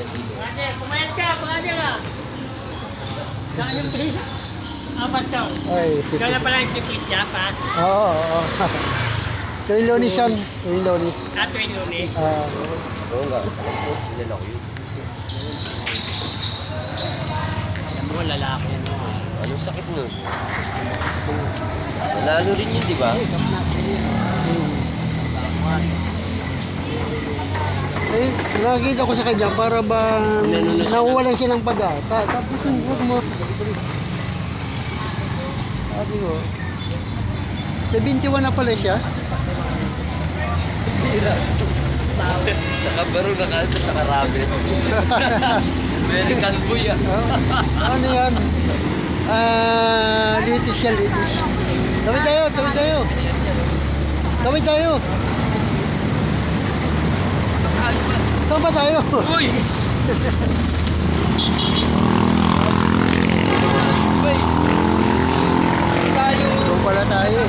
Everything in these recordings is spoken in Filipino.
Brother, kumain ka, brother ah. Saan yung pisa? Apat ka. Ay, Ikaw na pala yung tipid niya, pa? Oo, oo. Tuwing Lunes yan. Tuwing Lunes. Tuwing Lunes. Oo nga. Yan ako yun. Alam mo, lalaki mo. Anong sakit nun? Nanalo rin yun, di ba? Eh, nakakita ko sa kanya para ba nawawalan siya ng pag-asa. Sabi ko, huwag mo. Sabi ko, 71 na pala siya. Nakabaro na ka sa karami. American boy ah. Ano yan? Litis yan, litis. Tawid tayo, tawid tayo. Tawid tayo. Saan ba tayo? Uy! Uy! Tayo! Doon pala tayo.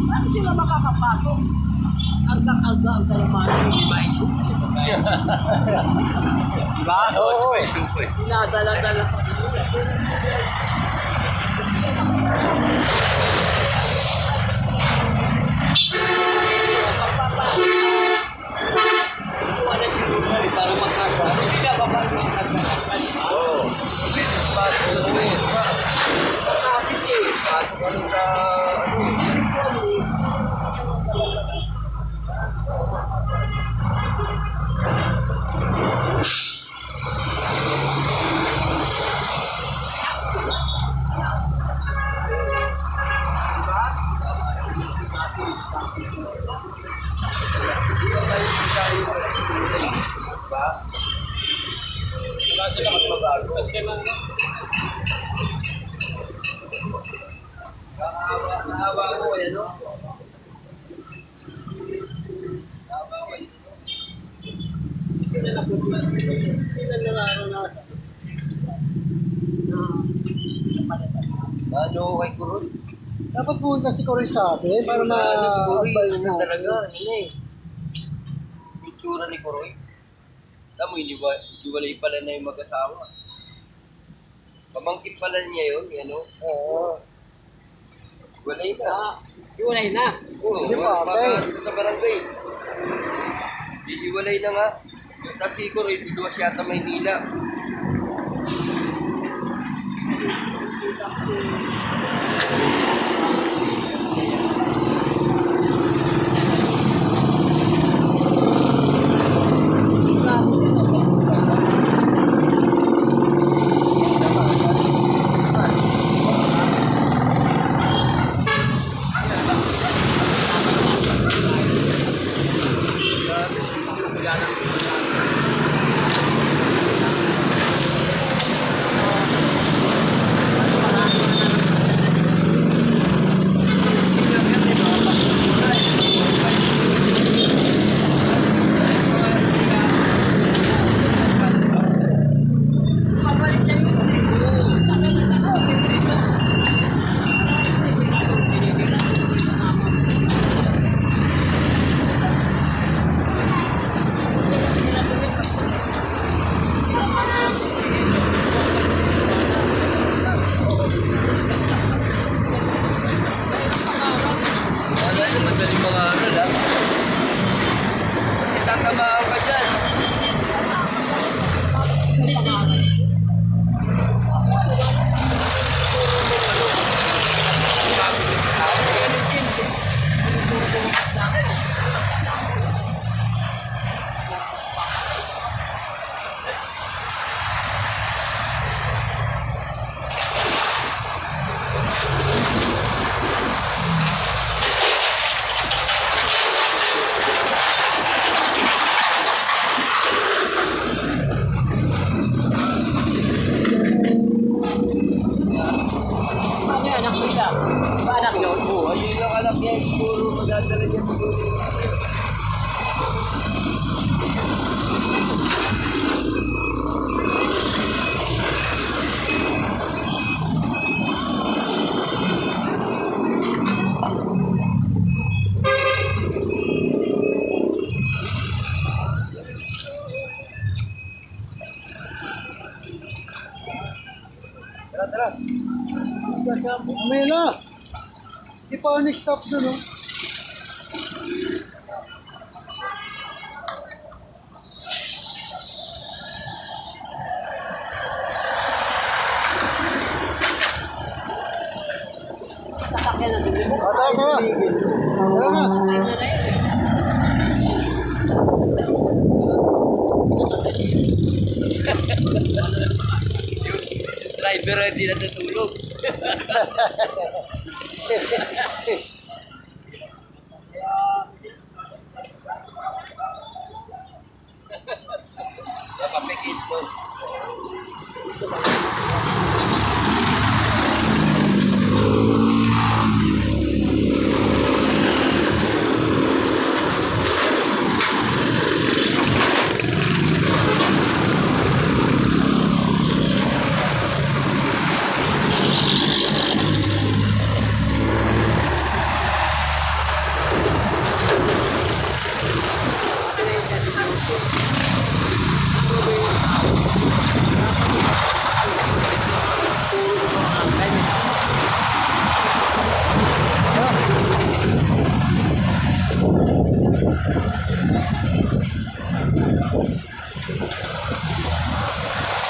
Ano sila makakapasok? Agda-agda ang kalabanan ng mais. Diba? Oo, eh. Supo eh. Dinadala-dala. Para makasa. Hindi na papagpakas. Oo. Pasok na kami. Masakit eh. Pasok kami sa... Naawa ako eh, ano? Ano kay Kuroy? Dapat pumunta si Cory sa atin para Ano si Kuroy? ma-advise Yun na natin. talaga. Ano eh. Itsura ni Kuroy. Alam mo, iniwalay pala na yung mag-asawa. Pamangkin pala niya yun, ano? Oo. Iwalay na. Iwalay na. Oo, Di ba, magkakaroon sa barangay. Iiwalay na nga. Tapos si Kuroy, biluwas yata Maynila. Tatamaan ka dyan. Ano yan, anak mo siya? Ba anak yun? Oo, ayun yung anak niya. Siguro magdadala niya siguro. Tara, tara. May na. Di pa ako stop dun, oh. Sasakyan na din mo. Tara, tara. Tara na. Driver ay hindi natutulog. Napapikit mo.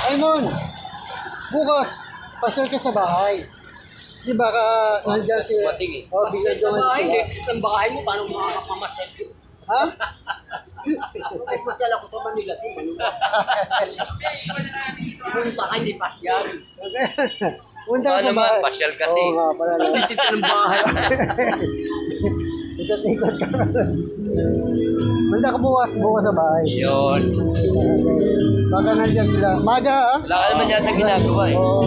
Aymon, bukas, pasyal ka sa bahay. Kasi baka nandiyan si... Dumating eh. Oh, bigyan Sa dumating bahay, sila. dito sa bahay mo, paano makakamamasel yun? Ha? Ay, pasyal ako sa Manila. Pumunta ka, hindi pasyal. Punta ka Oo sa naman, bahay. pasyal kasi. Oo nga, pala Ang naman. litit ng bahay. Ikot-ikot ka. Punta ka bukas sa bahay. Yun. Baka nandiyan sila. Maga, ha? Wala ka naman yata ginagawa eh. Oo.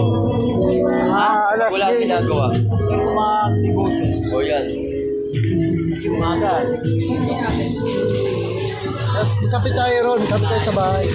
Alas Wala kang 10. ginagawa. Pero mag-negosyo. O yan. Kasi umaga. Tapos kapit tayo ron, kapit tayo sa bahay.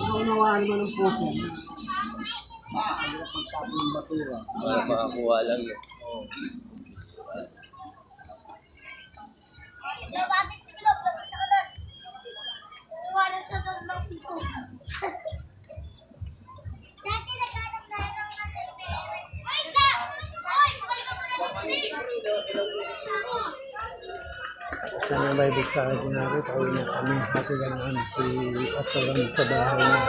Naunawa naman ng puso. Para makakuha lang yun. Bakit si Bilog? Bakit sa kanan? Wala siya doon ng piso. Dati naghanap na ng natin parents. Wait na! Hoy! Balik mo na ng tree! Sa mga Bible sa akin natin, pauwi na kami. Hatigan namin si Asaran sa bahay niya.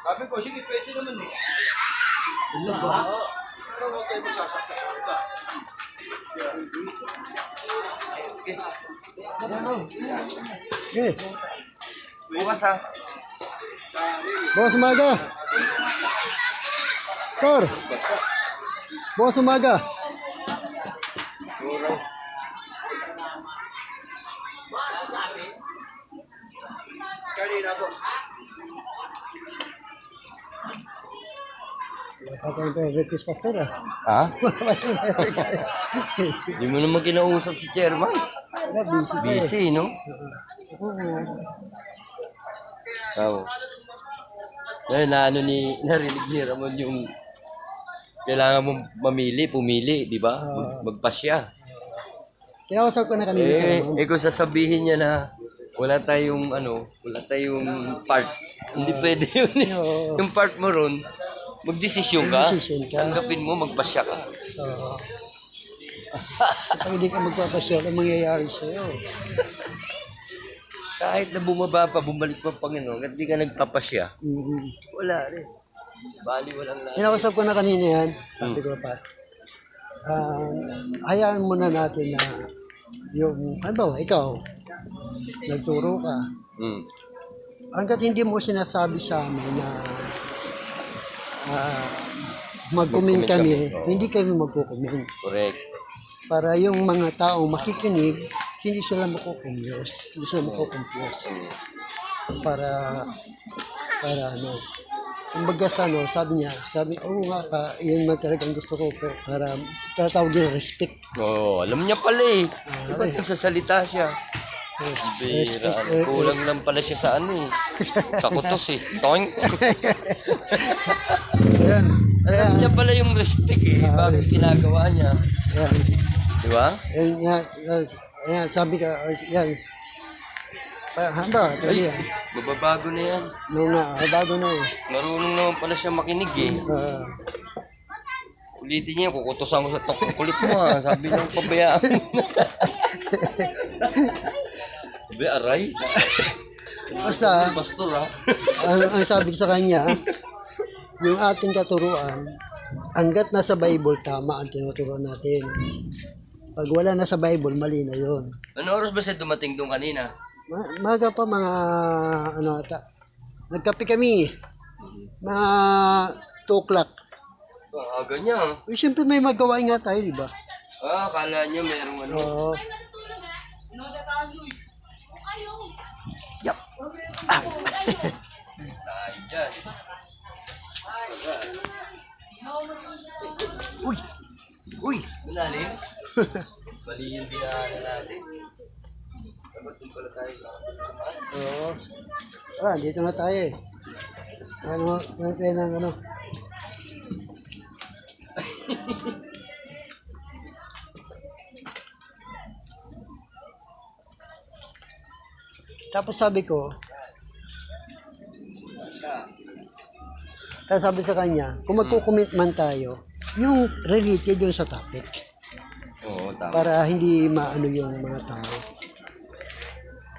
Sabi ko, sige, pwede naman eh. Pero huwag tayo magsasaksasan ka. Okay. Bukas ha. Bukas umaga. Sir. Bukas umaga. Kanina po. Ako yung request pastor ah. Ha? Hindi mo naman kinausap si chairman. Busy pa eh. Busy, no? Oo. Oo. Ngayon, narinig ni Ramon yung kailangan mong pumili, di ba? Magpasya. Kinausap ko na kanina sa Ramon. Kung sasabihin niya na wala tayong part. Hindi pwede yun. Oo. Yung part mo ron, magdesisyon ka. Magdesisyon ka. Tanggapin mo, magpasya ka. Oo. Kapag hindi ka magpapasya, ang mangyayari sa'yo? Kahit na bumaba pa, bumalik pa Panginoon, at di ka nagpapasya, wala rin. Bali, walang lahat. Kinausap ko na kanina yan. Sabi ko, Pas. Hayaan muna natin na yung, ano ba, ikaw, nagturo ka. Hanggat hindi mo sinasabi sa amin na mag-comment kami, hindi kami magko-comment. Correct. Para yung mga tao makikinig, hindi sila makukumpiyos. Hindi sila makukumpiyos. Para ano. Kumbaga sa ano, sabi niya, oo nga ka, yun man talagang gusto ko para tatawag niya respect. Oo, alam niya pala eh. Diba nagsasalita siya? Bira, kulang lang pala siya sa ano eh. Sa kutos eh. Toink. Ayan. Alam niya pala yung respect eh. Bakit ginagawa niya? Ayan. Diba? Ayan, sabi ka, yan. Hamba, Ay, tuloy yan. mababago na yan. No nga, bago na eh. Marunong naman pala siya makinig eh. Ulitin niya, kukutosan ko sa tok. Kulit mo ha. Sabi niya, pabayaan mo na. Sabi, aray. Basta, Pastor ha. ang sabi ko sa kanya, yung ating katuruan, hanggat nasa Bible, tama ang tinuturuan natin. Pag wala na sa Bible, mali na yon. Ano oras ba siya dumating doon kanina? Maga pa mga, ano ata, nagkape kami, mga 2 o'clock. Aga niya. Eh, siyempre may magawain nga tayo, di ba? Akala niya mayroong ano. Oo. Yup. Tayo dyan. Uy! Uy! Malalim? Mali yung binahan natin. Dapat yung pala tayo. Oo. Dito na tayo eh. Ano tayo ng ano? Tapos sabi sa kanya, kung magko-comment man tayo, yung related yun sa topic. Oo, tama. Para hindi maano yung mga tao.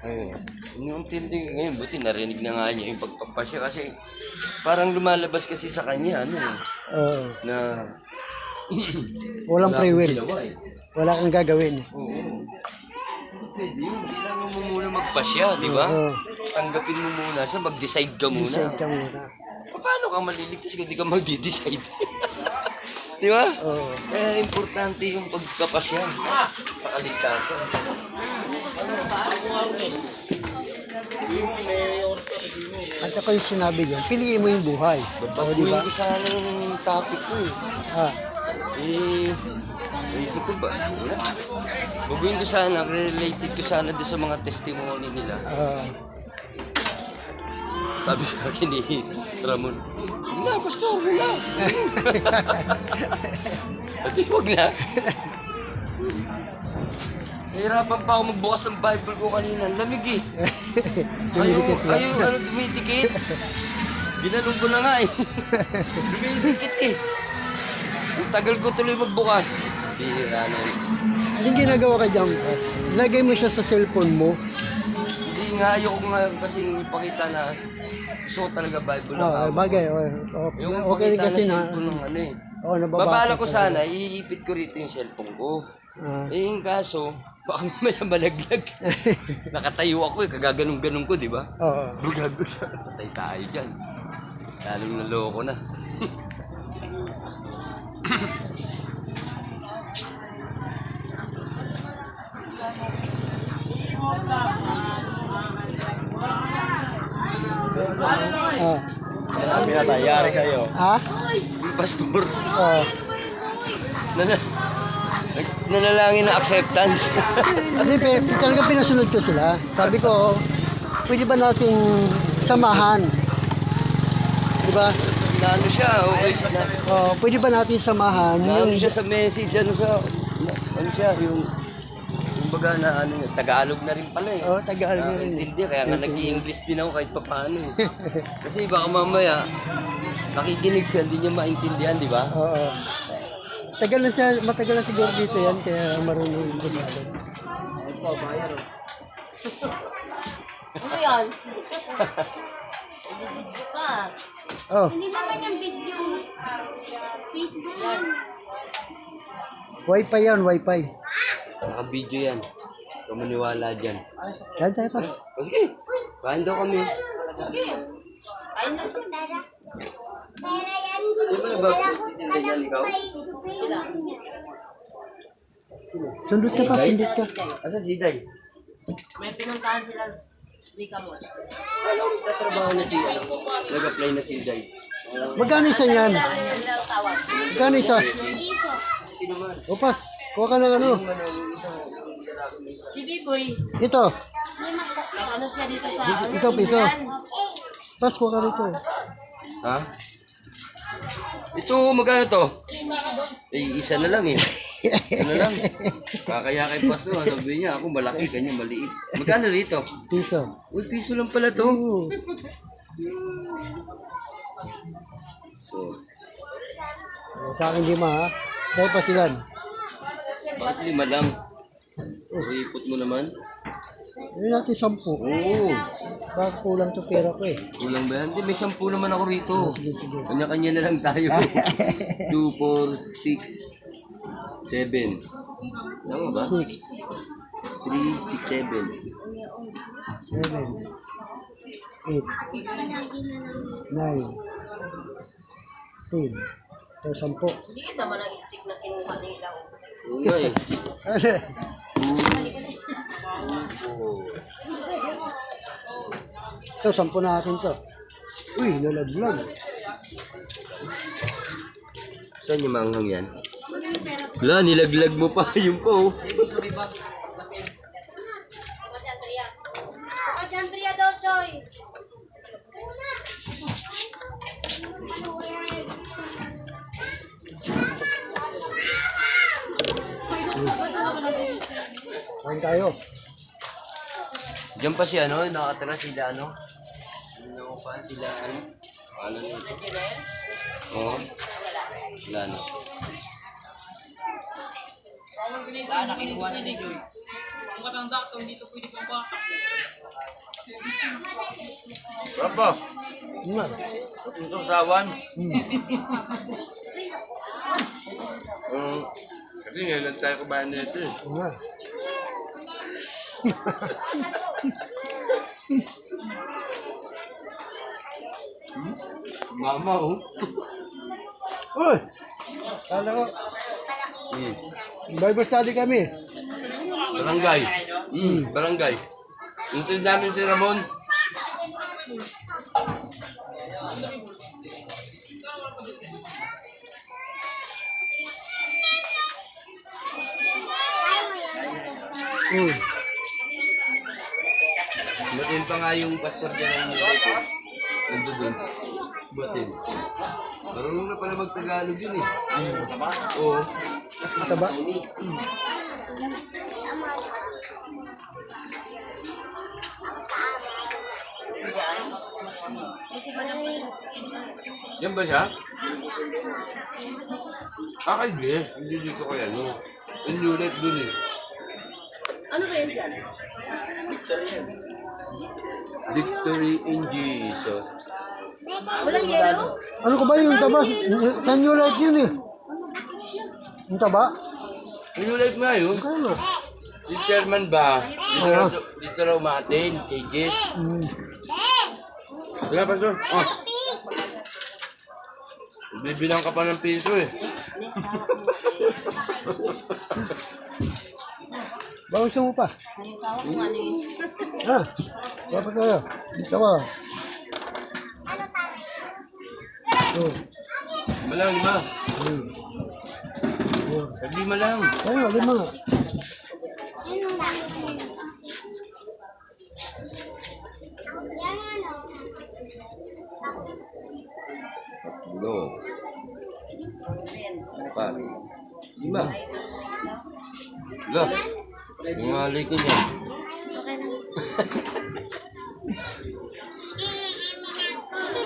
Ayun. Yung tindi ngayon, buti narinig na nga niya yung pagpapasya kasi parang lumalabas kasi sa kanya, ano na Walang free will. ginawa eh. Wala kang gagawin. Oo. Pwede yun, hindi lang mo muna magpasya, di ba? Oo. Tanggapin mo muna siya, mag-decide ka muna. Decide ka muna. Paano ka maliligtas kung di ka mag-decide? Di ba? Oo. Kaya importante yung pagkapasya sa kaligtasan. At saka yung sinabi niya, piliin mo yung buhay. Babaguhin ko sana yung topic ko eh. Isip ko ba? Wala. Baguhin ko sana, related ko sana doon sa mga testimony nila. Sabi sa akin ni Ramon, wala, pastor, wala. Pati huwag na. Nahirapan pa ako magbukas ng Bible ko kanina. Lamig eh. Ayaw, dumitikit. Ginanong ko na nga eh. Dumitikit eh. Ang tagal ko tuloy magbukas. Bihira na eh. Yung ginagawa ka dyan, Pas, ilagay mo siya sa cellphone mo. Hindi nga, ayoko nga kasing ipakita na gusto ko talaga Bible na Bagay. Okay rin kasi na. ng ano eh. Nababasa Babala ko ka. sana, iipit ko rito yung cellphone ko. Yung kaso, baka may malaglag. Nakatayo ako eh, kagaganong-ganong ko, di ba? Oo. Bugag ko siya. Patay tayo dyan. Lalong naloko na. Pinatayari kayo. Ha? pastor. Ah, Nanalangin na acceptance. hindi, talaga pinasunod ko sila. Sabi ko, pwede ba nating samahan? Di ba? Naano siya, okay siya. Oh, pwede ba natin samahan? Naano siya sa message, ano siya, yung baga na ano, Tagalog na rin pala eh. Oh, Tagalog na rin. Intindi, kaya nga nag-i-English din ako kahit papaano eh. Kasi baka mamaya, nakikinig siya, hindi niya maintindihan, di ba? Oo. Matagal na siguro dito yan, kaya marunong yung Tagalog. Ano yan? Video ka. Oh, Hindi naman yung video. Facebook yan. wifi yan, wifi. Naka-video yan. Huwag maniwala dyan. Yan tayo pa. O sige, kain daw kami. Ayun na. Pera yan. Di ba nagbabastitinda yan ikaw? Sundot ka pa, sundot ka. Asa si Day? May pinuntahan sila. Di ka mo. Alam ko tatrabaho na si, nag-apply na si Day. Magkano isa yan? Tawag. Magkano isa? Iso. Opas, kuha ka ng ano. Si Biboy. Ito, Ano siya dito sa... ito piso. Pas, kuha ka rito. Ha? Ito, magkano to? Eh, isa na lang eh. Isa na lang. Kakaya kay Pastor, sabi niya, ako malaki, kanya maliit. Magkano rito? Piso. Uy, piso lang pala to. Oo. So, Sa akin lima ha. Sa'yo pa silan. bakit 5 lang? Ipot mo naman. Hindi natin 10. Oo. Baka kulang to pera ko eh. Kulang ba yan? Hindi, may 10 naman ako rito. Sige, sige. Kanya-kanya na lang tayo. 2, 4, 6, 7. Tama ba? 6, 3, 6, 7. 7, 8, 9, 10. Ito 10. Hindi naman ang stick na kinuha nila. Oo nga eh. 2, 4. Ito 10 natin to. Uy, lalaglag. Saan yung manghang yan? Wala, nilaglag mo pa. Yung pa oh. Andrea daw, Choy. Kain tayo. Diyan pa si ano, nakatira sila ano? Ano pa sila ano? Alam mo? Oo. Wala na. Nakinuha na ni Joy. Ang matanda ko, hindi ito pwede pang bata. Rapo, Nga. yung sausawan. Kasi ngayon lang tayo kumain nito eh. Nga. Mama oh. Uy! Kala ko, Bible study kami. Barangay. Barangay. Nunod namin si Ramon. Batin pa nga yung pastor dyan ng dito. Nandun. Batin. Marunong na pala mag-Tagalog yun eh. Oo. Mataba. Yan ba siya? Kay Bless. Hindi dito kaya no. Yung lulit dun eh. Ano ba yan dyan? Victory in Jesus. Walang yellow? Ano ko ba yung taba? San you like yun eh? Yung taba? Yung lulit nga yun. Ano? Si chairman ba? Dito raw umatin. Kay Jess. Teka, pastor. Oh. Bibilang ka pa ng piso eh. Bawas mo pa. May sawa kung ano yun. Ha? Dapat tayo. Ito ba? Oh. Malang 5. Yun. Tag 5 lang. Ayun, 5. Yun ang dami ko yun. Yan ano. 3. 4. 5. Look. Yung alay ko niya. Okay na.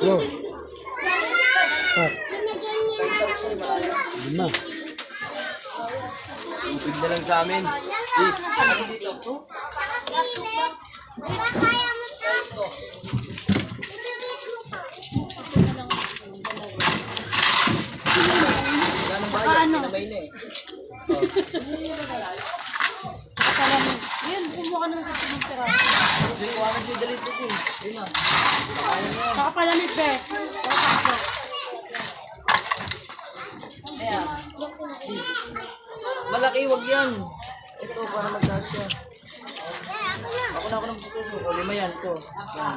Yo. Ah, Binigyan niya na ng tulong. 5. Tubig na lang sa amin. Please. Nakasili. Diba kaya mo siya? Ibigit mo to. Yan, kumuha ka na sa pinintira. Saka palamig, be. Malaki, wag yan. Ito, para magkasya. Yan, ako na. Ako na magpupuso. O, 5 yan. Ito. Yan.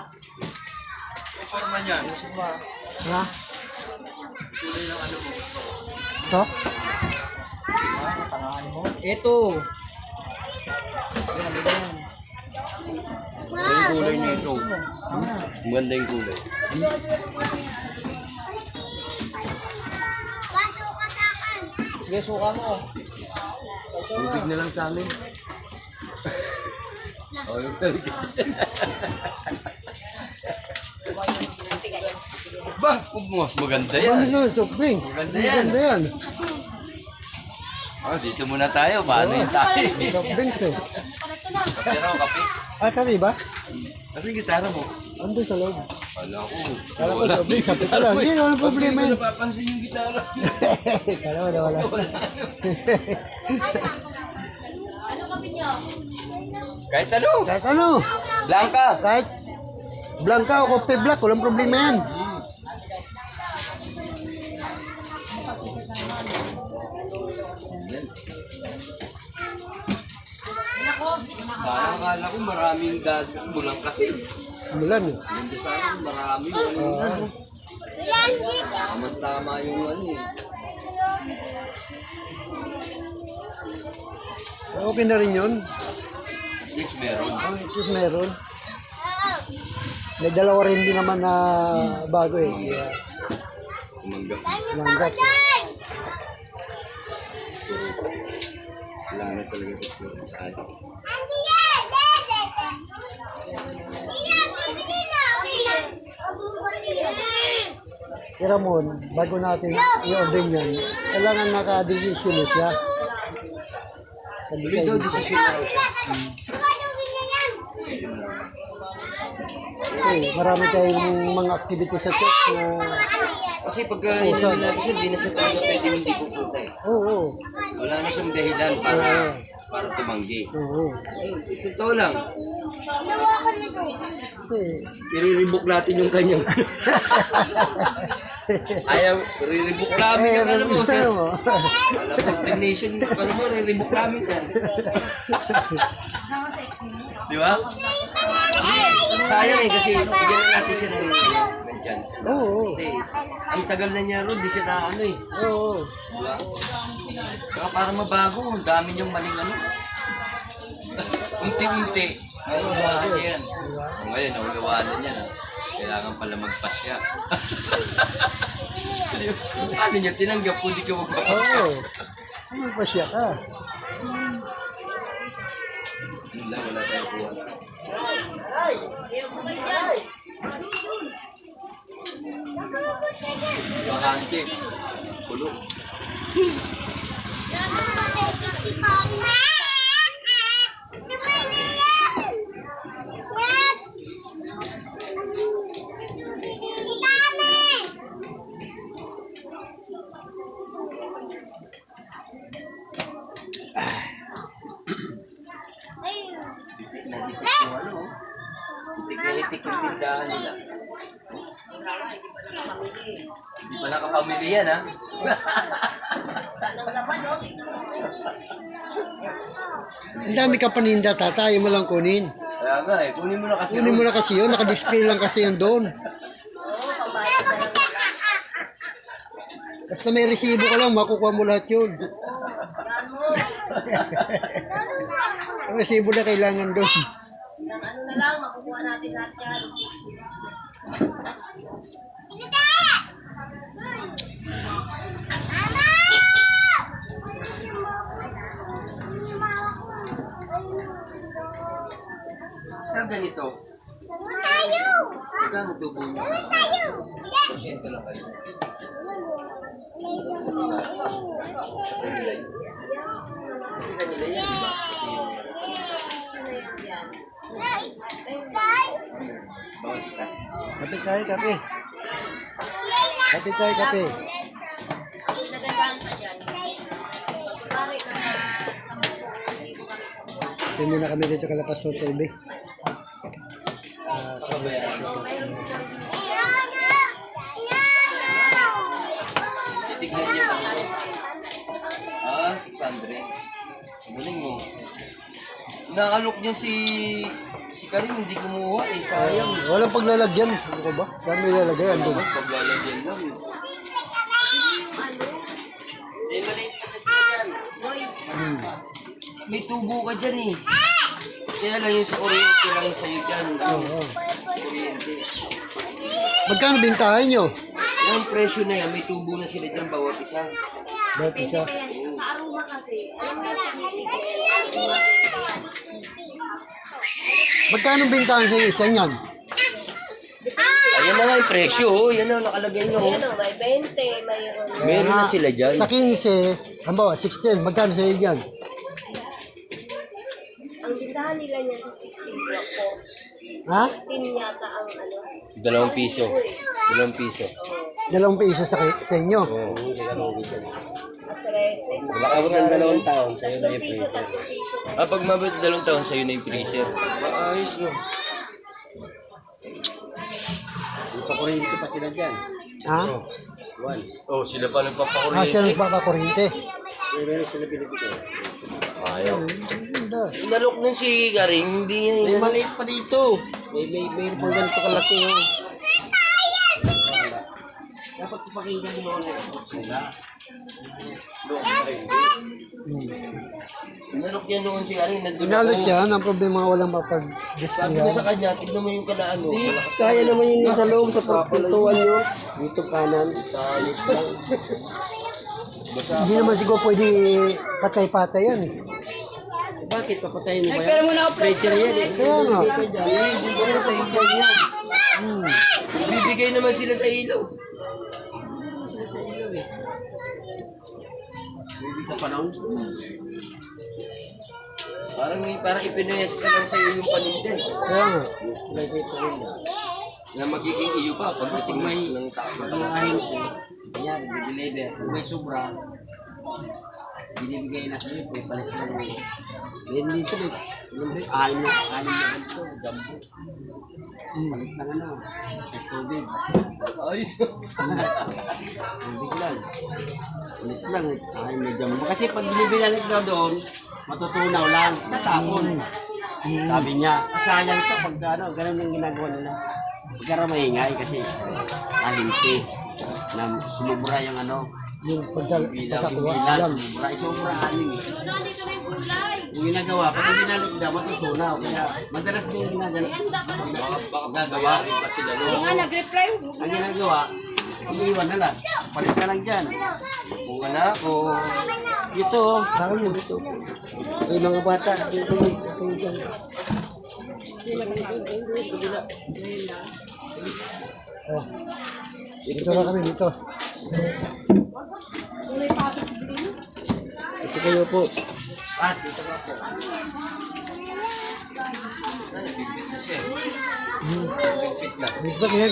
Yung forma niyan. Suma. Ha? Ito? Tangahan mo. Ito. Yan, yan. Yung kulay niya ito. Maganda yung kulay. Baso ka sa akin. Sige, suka mo. Tubig na lang sa amin. Oh, yung talaga. Ba, mas maganda Ano yan. na, soft drink. Maganda yan. Maganda yan. Oh, dito muna tayo. Paano yung tayo? Soft drinks eh. Kape raw, kape. Ah, kami ba? Kasi yung gitara mo. Andun sa loob. Kala ko. Kala ko soft drink, kape ka lang. Hindi, walang problema Hindi yun. ko napapansin yung gitara. Kala ko na wala. Kahit ano. Kahit ano. Blanca. Kahit blanca o coffee black, walang problema yan. Parang akala ko maraming dagat. Bulang kasi. Mulan eh. Hindi sa akin, marami. Ano. Yan, dito. Tama yung ano eh. Okay na rin yun. At least meron. At least meron. May dalawa rin din naman na bago eh. Kaya Tumanggap. langgap. Yan. Wala na talaga ito sa akin. Andi yan. Dede. Yan, bibili na. Tira mo, bago natin i-order yan, kailangan naka-decision na siya. Sa design. Kasi marami tayong mga activity sa church na Kasi pagka inuwi natin siya, di na siya talaga pwede hindi pupunta eh. oo. Wala na siyang dahilan para tumanggi. Oo. Totoo lang. Ginawa ko nito. Kasi I-rebook natin yung kanyang. Ayaw, i-rebook namin yung ano mo. Sir. mo. Alam mo, coordination, ano mo, i-rebook namin yan. Di ba? Sayang eh, kasi bigyan na natin siya ng chance. Oo. Kasi ang tagal na niya ron, di siya na ano eh. Oo. Diba? Kaya para mabago, ang dami niyang maling ano. Unti-unti, nauuwahan niya yan. O ngayon, nauuwahan na niya. Kailangan pala mag-pass siya. Paano niya tinanggap kung di ka magpapas? Oo. Magpasya ka. Wala, wala tayo kuha. Bakante. Pulo. Hitik na hitik yung ano. Hitik na hitik yung tindahan nila. Hindi pala kapamilya yan, ha? Ang dami ka paninda, tatayo mo lang kunin. Kaya nga eh, kunin mo na kasi. Kunin mo na kasi yun, nakadisplay lang kasi yun doon. Kasi Basta may resibo ka lang, makukuha mo lahat yun. Ang resibo na kailangan doon. Ano na lang, makukuha natin lahat yan. Sa ganito, Tayo! magkano tubo niyo? Tayo! Porsyento lang kayo. Kasi kanila yan, di ba? Bawat isa. Kape tayo, kape. Kape tayo, kape. Ito muna kami dito kalapas sa tubig. Titignan niyo pa. 600. Galing mo. Naalok niya si Karim, hindi kumuha eh. Sayang. Walang paglalagyan. Ano ka ba? Saan may lalagay? Ando ba? Paglalagyan lang eh. May tubo ka dyan eh. Kaya lang yung sa kuryente lang yung sa'yo dyan. Oo. Kuryente. Magkano bintahan nyo? Yung presyo na yan, may tubo na sila dyan bawat isa. Ba't isa? Sa aroma kasi, alam mo Magkano bintahan sa isa niyan? Ayan na nga yung presyo, oh. Yan na nakalagay nyo. Oh. may 20, mayroon. Meron na sila dyan. Sa 15, halimbawa 16, magkano sa iyo dyan? Ang bintahan nila niya sa 16 po. Ha? 10 yata ang ano. 2 piso. 2 piso. 2 piso sa inyo. Oo. At 13. Wala ka bang 2 taon? 3 piso, 3 piso. Pag mabot 2 taon, sa'yo na yung freezer. Ayos no. Ipakuryente pa sila dyan. Ha? Oh, sila pa Ah, siya nagpapakuryente. nagpapakuryente. Meron sila binibigay. Ayaw. Ganda. Inalok na si Karim, hindi niya May inalok. maliit pa dito. May pang ganito kalaki oh. Dapat ipakinggan mo na yung sila. Inalok niya noon si Karim, nandun Inalot ako. yan, ang problema walang Sabi ko mapag-distriyan. sa kanya, tignan mo yung kalaan mo. Kaya naman yun sa loob sa pagpintuan nyo. Dito kanan. Ayos lang. Hindi naman siguro pwede patay-patay yan. Bakit papatayin mo ba yan? Pressure yan eh. Kaya nga. Bibigay naman sila sa ilaw. Parang ipinuyesta lang sa iyo yung paninda. Kaya nga. Na magiging iyo pa pagdating ng tao. Ang ahin ko, yan, bibili kung may sobra, binibigay na sa'yo, kung palit na rin. Then dito, ahin na ganito, gambo. Palit na ano, may tubig. Ayos. Tubig lang. Palit lang, ahin may gambo. Kasi pag binibilalit daw doon, matutunaw lang, natapon. Sabi niya, sayang sa pag ano, ganun yung ginagawa nila. Pagkara maingay kasi kahinti na sumubra yung ano, Yung pagkakuha. bilan, Alam. sumubra, isumubra anin eh. Yung ginagawa, pag binalik daw, matutunaw. Kaya madalas din yung ginagawa. Gagawa rin pa sila noon. Nag-reply. Ang ginagawa, umiiwan na lang. Palit ka lang dyan. Bunga na ako. Ito, saan mo dito? Yung mga bata, dito may dyan. Oh. Dito na kami dito. Ito kayo po. At dito na ako. Nagbibit na siya. Nagbibit na. Bisbak yan.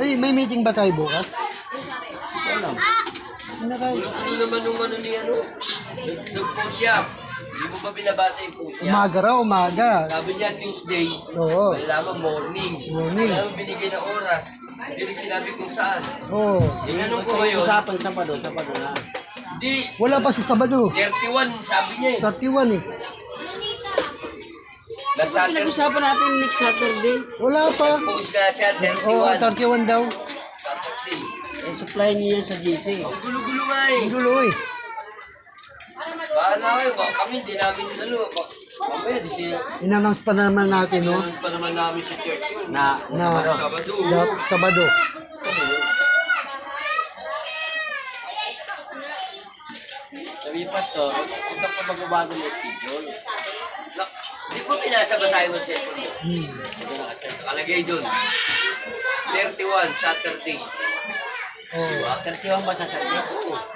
Ay, may meeting ba tayo bukas? Ano kayo? Ano naman nung ano ni ano? Nag-post siya. Hindi mo ba binabasa yung post niya? Umaga raw, umaga. Sabi niya Tuesday. Oo. Malalaman morning. Morning. Alam mo binigay na oras. Hindi rin sinabi kung saan. Oo. Tinanong ko ngayon. Usapan sa pado na. Hindi. Wala pa sa Sabado. 31 sabi niya eh. 31 eh. Tapos Saturday, Pinag-usapan natin next Saturday. Wala pa. post ka siya, Oo, 31. 31 daw. Saturday. Eh, supply niyo yan sa GC. Ang gulo-gulo nga eh. Ang gulo eh. Bahala kayo, baka kami, di namin mamaya, di siya. In-announce pa naman natin, no? Inanus pa naman namin sa church yun. Na, Na Sabado. Sabado. sabi pastor, punta pa magbabago ng schedule. Di po pinasa-basahin mo sa cellphone mo. Nakalagay doon. 31, Saturday. Oh. 31 ba Saturday?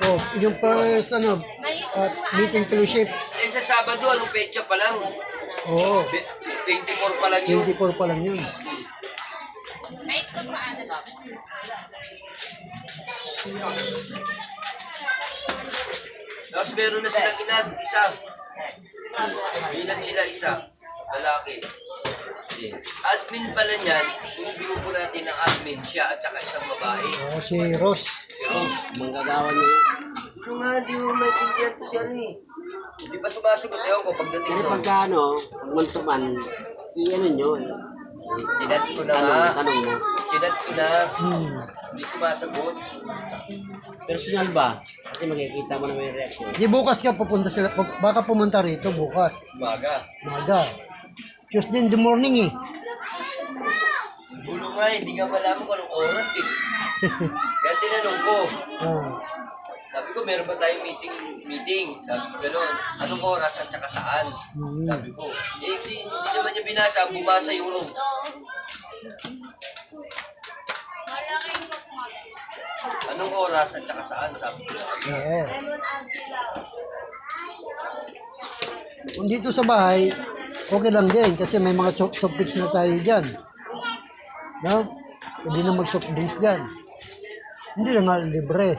Oh, yung first, meeting fellowship. Eh sa Sabado, anong petsa pa lang? Oo. 24 pa lang yun. 24 pa lang yun. Tapos meron na silang inad, isa. Bilan sila isa. Lalaki. Admin pala niyan, yung grupo natin ng admin, siya at saka isang babae. Oh, si Ross. Si Rose. Manggagawa niyo yun. Pero nga, di mo maintindihan to si ano eh. Hindi pa sumasagot ewan ko pagdating Pero doon. pagka pag man to man, i-ano nyo. Sinat ko na nga. Tanong mo. Sinat ko na. Hindi sumasagot. Personal ba? Kasi makikita mo na may reaction. Di bukas ka pupunta sila. Baka pumunta rito bukas. Umaga. Maga. Tuesday in the morning eh. Gulo nga, hindi nga malaman kung anong oras eh. Kaya tinanong ko. Ah. Sabi ko, meron ba tayong meeting? Sabi ko, gano'n. Anong oras at saka saan? Sabi ko, hindi naman niya binasa. Bumasa yung room. Anong oras at saka saan? Sabi ko. Oo. Kung dito sa bahay, okay lang din kasi may mga soft drinks na tayo dyan. No? Pwede na mag-soft drinks dyan. Hindi na nga libre.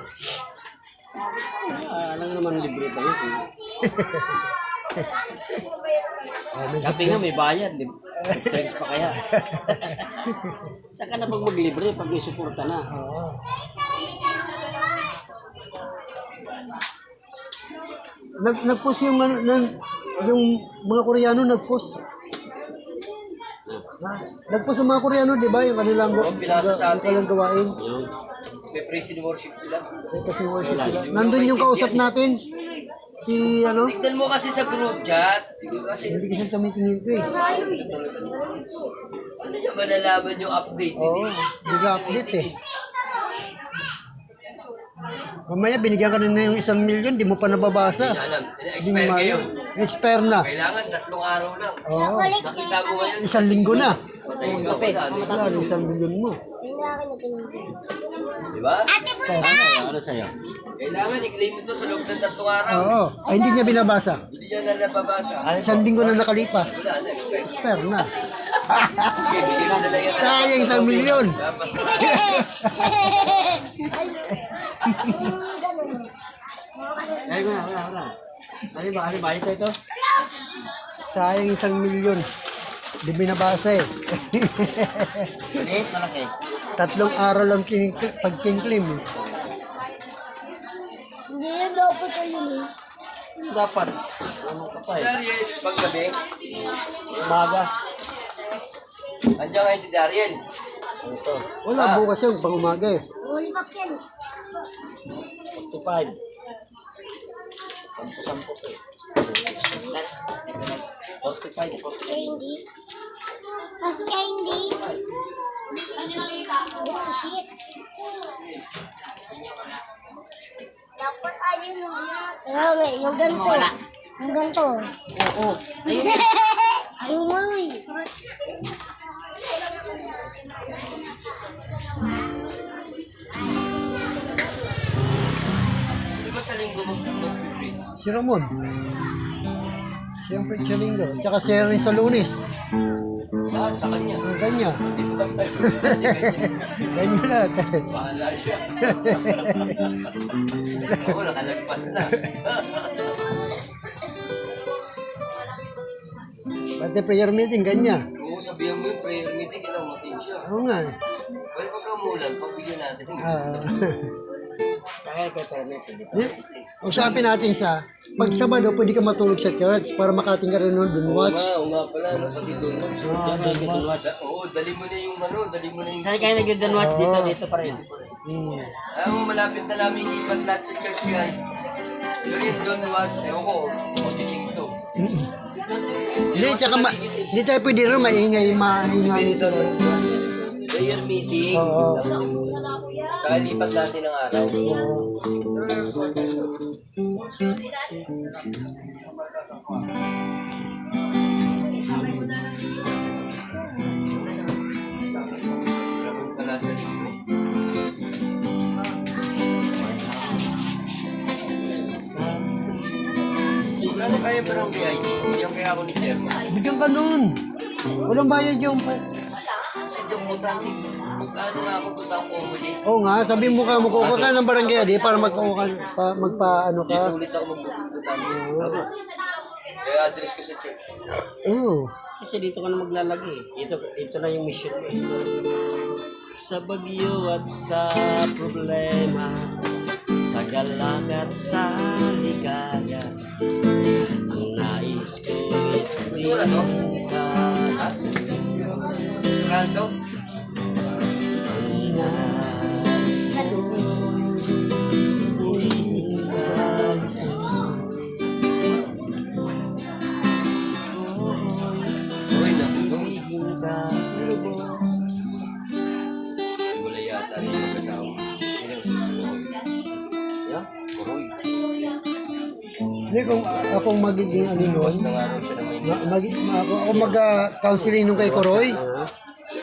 Alam naman libre pa yun. May Kape nga may bayad. Friends pa kaya. Saan ka na pag maglibre pag may suporta na? Oo. Nag-post yung, yung mga Koreano nag-post. Nag-post yung mga Koreano, di ba? Yung kanilang, pinasa sa atin. kanilang gawain. Yun. May praise and worship sila. Kasi worship sila. Nandun yung kausap natin. Si ano? Tignan mo kasi sa group chat. Kasi Hindi kasi kami tingin ko eh. hindi niya malalaman yung update. Oo, hindi ka update eh. Mamaya binigyan ka na yung 1 million, di mo pa nababasa. Hindi niya alam. Hindi Expire mo kayo. alam. Expire na. Kailangan 3 araw lang. Oo. Nakita mo ngayon. 1 linggo na. Patayin ka pa. Saan 1 million mo? Di ba? Ano sa'yo? Kailangan i-claim mo to sa loob ng 3 araw. Oo. Ay, hindi niya binabasa. Hindi niya na nababasa. 1 linggo na nakalipas. Wala na, expect. Expire na. Okay, bigyan mo na lang yan. Sayang 1 million. Tapos Ay, wala. Ano ba ito? Sayang 1 million. Di binabasa eh. Maliit, malaki. 3 araw lang pag-claim eh. Hindi yan dapat yun eh. Dapat. Ano ka pa eh? Dariel, paggabi. Umaga. Andiyan ngayon si Dariel. Ito. Wala, bukas yun, pang umaga eh. Uli pa yan. 45. Sampo ko eh. 45. Candy. Mas candy. Oh, shit. Dapat ayun mo. Yung ganito. Yung ganito. Oo. Ayun mo eh. Di ba sa linggo mag-preach? Si Ramon. Siyempre siya linggo. Tsaka siya rin sa Lunes. Lahat sa kanya. Ang kanya. Hindi ko lang tayo basta niya ganyan. Ganyan lahat. Bahala siya. Oo, nakalagpas na. Pati prayer meeting, ganyan. Oo, sabihan mo yung prayer meeting, kailangan matin siya. Oo nga. Well, pagka umulan, pagbigyan natin. Ah. Kaya kay permit dito. Usapin natin sa pag Sabado, pwede ka matulog sa church para makating ka rin nun, dun watch. Oo nga pala, no, pati doon. Oo, dali mo na yung dali mo na yung... Saan kayo nag-dunwatch dito? Dito pa rin. malapit na namin ilipat lahat sa church yan. Pero yung doon was, ewan ko, magising to. Hindi, tsaka hindi tayo pwede rin maingay. Minsan once na. Prayer meeting. Oo. Saka lipat natin ang araw. Wala sa linggo. Ano kaya parang biyay? Yung kaya ako ni Chairman. Bigyan ka nun. Walang bayad yung... Kasi yung putang, magkano nga ako putang comedy. Oo nga, sabi mo ka, mukuha ka ng barangay di para magpa-ano ka. Dito ulit ako magpuputang. Kaya address ko sa church. Oo. Kasi dito ka na maglalagay. Ito na yung mission ko. Sa bagyo at sa problema, sa galak at sa ligaya, ang nais ko Sura to? Ha? Kanto? Uy, natutong. Wala yata rin yung kasama. Yeah? Uy, Hindi, kung akong magiging ano nun, bukas na nga raw siya na Maynila. ako mag-counseling nung kay Koroy.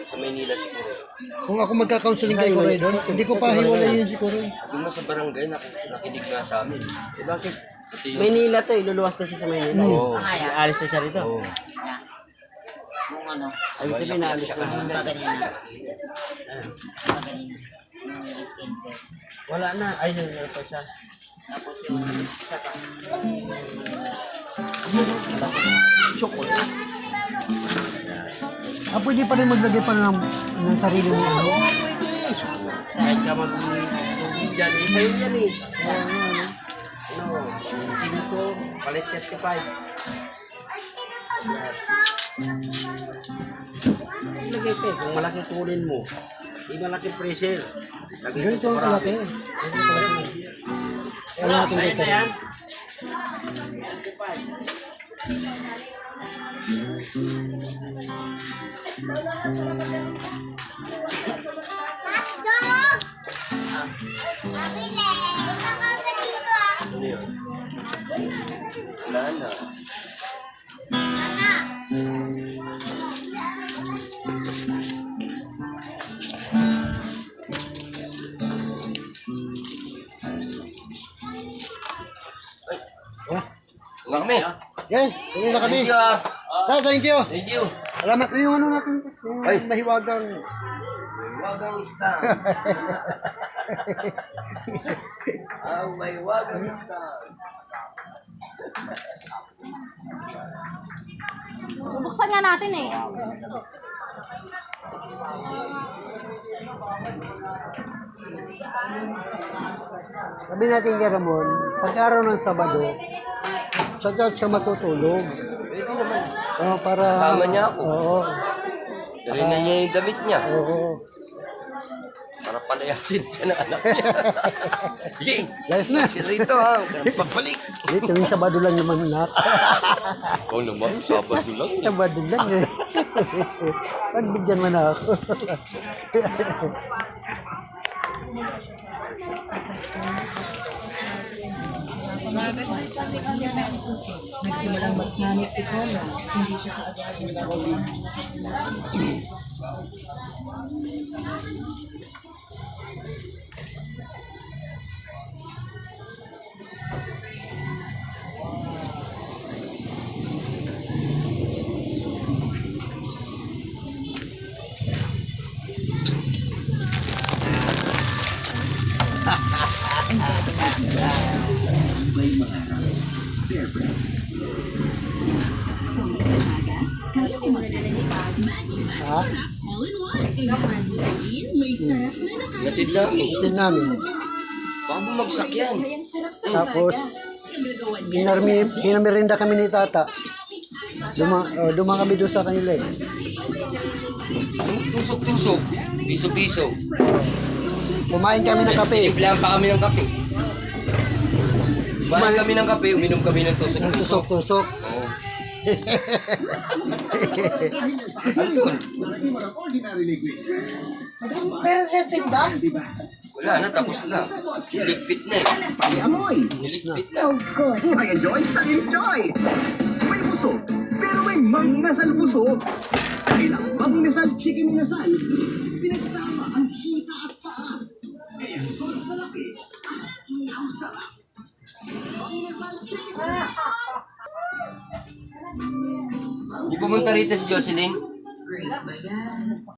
Sa Maynila siguro. Kung ako magka-counseling kay Koroy doon, hindi ko pa hiwalay yun si Koroy. Doon nga sa barangay, nakinig nga sa amin. Bakit? Pati yung... Maynila to, iluluwas na siya sa Maynila. Oo. Aalis na siya rito. Oo. Yung ano, Ay, ito yung naalis na. ganyan. Wala na. Ay, yun pa siya. Tapos yung isa pa. Pwede pa rin maglagay pa ng sarili mo. Ano? Kahit ka mag-tubig dyan, isa yun yan eh. Ano, 5, palit 35. Lagay ko, kung malaki tulin mo, hindi malaki pressure. Lagay ko Ganito ang marami. kalaki. Wala natin dito. Yan. Hotdog! Nabili. Punta ka agad dito ah. Ano yun? Wala na. Nga kami. Yan, tuloy na kami. Thank you ah. Thank you. Thank you. Salamat ko yung ano natin. Yung Ay. nahiwagang. Wagang stand. Ang may wagang stand. Bubuksan nga natin eh. Sabi natin kay Ramon, pag-araw ng Sabado, sa church ka matutulog. Pwede naman. Para... Kasama niya ako. Oo. Dali na niya yung damit niya. Oo. Para palayasin siya ng anak niya. Sige. Layas na. Si Rito ha. Papalik. Dito yung Sabado lang naman na. Oo naman. Sabado lang. Sabado lang eh. Pagbigyan mo na ako. Nagsimulang mag-panic si Carla. Hindi siya kaagad nagawin. Natid namin. Itin namin. Baka bumagsak yan. Tapos, pinamirinda kami ni tata. Duma kami doon sa kanila eh. Tusok-tusok. Piso-piso. Kumain kami ng kape. Iblahan pa kami ng kape. Kumain kami ng kape, uminom kami ng tusok-tusok. Tusok-tusok. Oo. Ano yun? Meron sa tinda? Wala na, tapos na. Ligpit na eh. Ligpit na. I enjoy sa enjoy. May busog, pero may manginasal busog. Dahil ang manginasal chicken inasal, pinagsama ang hita at paa. Kaya solid sa laki at ihaw sarap. Manginasal chicken inasal. Di pumunta rito si Jocelyn? Great ba yan?